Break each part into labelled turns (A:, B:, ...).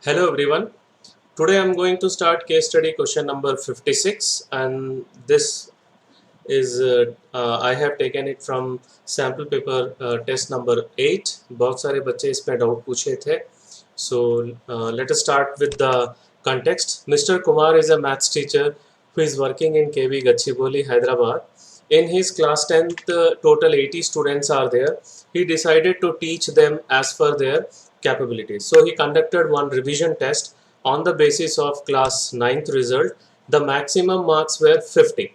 A: Hello everyone. Today I'm going to start case study question number 56, and this is I have taken it from sample paper test number 8. बहुत सारे बच्चे इस पे doubt पूछे थे. So let us start with the context. Mr. Kumar is a maths teacher who is working in KB Gachibowli, Hyderabad. In his class 10th, total 80 students are there. He decided to teach them as per their capabilities. So he conducted one revision test on the basis of class 9th result. The maximum marks were 50.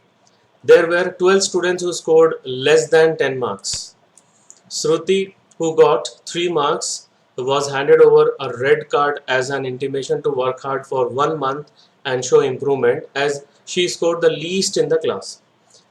A: There were 12 students who scored less than 10 marks. Shruti, who got 3 marks, was handed over a red card as an intimation to work hard for 1 month and show improvement, as she scored the least in the class.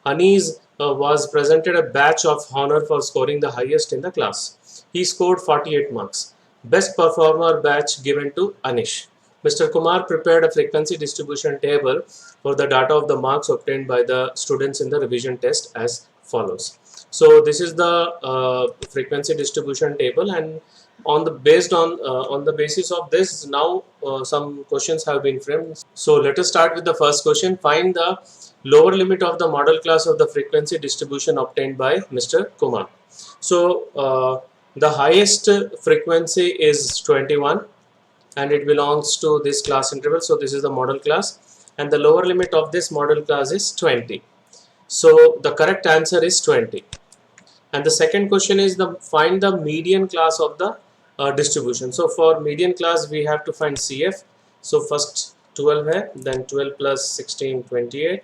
A: Anis was presented a badge of honor for scoring the highest in the class. He scored 48 marks. Best performer badge given to Anish. Mr. Kumar prepared a frequency distribution table for the data of the marks obtained by the students in the revision test as follows. So this is the frequency distribution table, and on the basis of this, now some questions have been framed. So let us start with the first question. Find the lower limit of the model class of the frequency distribution obtained by Mr. Kumar. So the highest frequency is 21 and it belongs to this class interval. So this is the model class, and the lower limit of this model class is 20. So the correct answer is 20. And the second question is find the median class of the distribution. So for median class we have to find CF. So first 12 hai, then 12 plus 16 28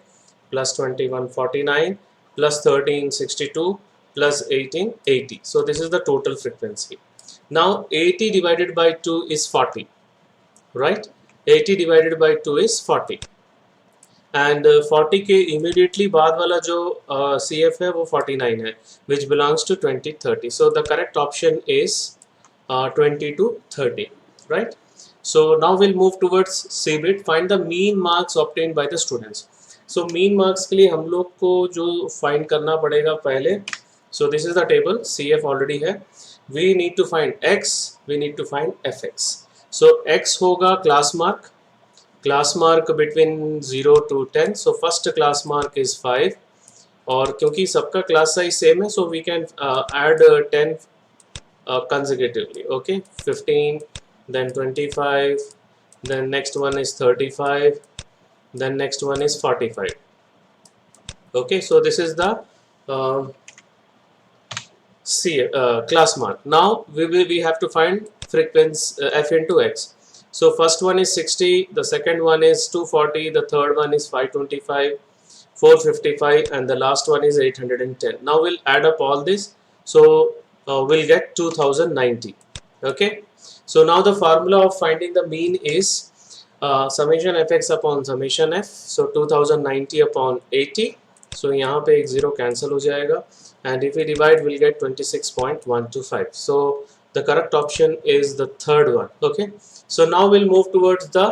A: plus 21 49 plus 13 62 plus 18 80. So this is the total frequency. Now 80 divided by 2 is 40, right? 80 divided by 2 is 40. And 40 के immediately बाद वाला जो CF है वो 49 है, which belongs to 2030. So the correct option is 20 to 30, right? So now will move towards CBIT. Find the mean marks obtained by the students. So mean marks के लिए हम लोग को जो फाइंड करना पड़ेगा पहले, so this is the table. CF already है. We need to find X, we need to find FX. So X होगा class mark. Class mark between 0 to 10. So first class mark is 5, और क्योंकि सबका class size same है, so we can add 10 consecutively. Okay, 15, then 25, then next one is 35, then next one is 45. Okay, so this is the class mark. Now we have to find frequency F into X. So first one is 60, the second one is 240, the third one is 525, 455, and the last one is 810. Now we'll add up all this. So we'll get 2090. Okay. So now the formula of finding the mean is summation fx upon summation f. So 2090 upon 80. So यहाँ पे एक zero cancel हो जाएगा, and if we divide we'll get 26.125. So the correct option is the third one. Okay, so now we'll move towards the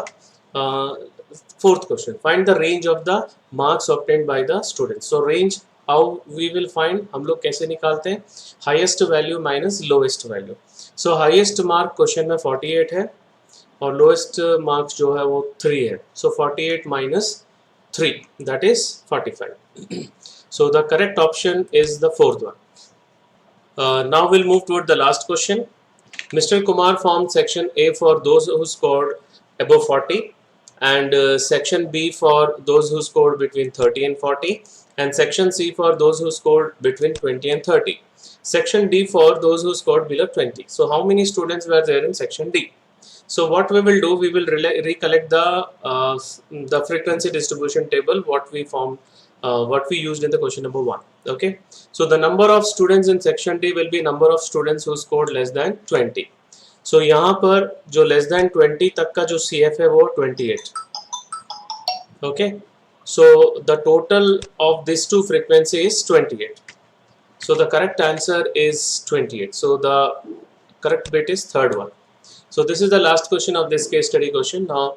A: fourth question. Find the range of the marks obtained by the students. So range, how we will find, हम लोग कैसे निकालते हैं? Highest value minus lowest value. So highest mark question में 48 है और lowest marks जो है वो 3 है. So 48 minus 3, that is 45. So the correct option is the fourth one. Now we'll move toward the last question. Mr. Kumar formed section A for those who scored above 40, and section B for those who scored between 30 and 40, and section C for those who scored between 20 and 30. Section D for those who scored below 20. So how many students were there in section D? So what we will do, we will recollect the frequency distribution table what we formed, what we used in the question number 1. Okay, so the number of students in section D will be number of students who scored less than 20. So यहाँ पर जो less than 20 तक का जो CF है वो 28. Okay, so the total of these two frequency is 28. So the correct answer is 28. So the correct bit is third one. So this is the last question of this case study question. Now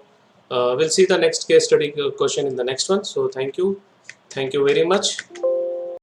A: we'll see the next case study question in the next one. So thank you very much.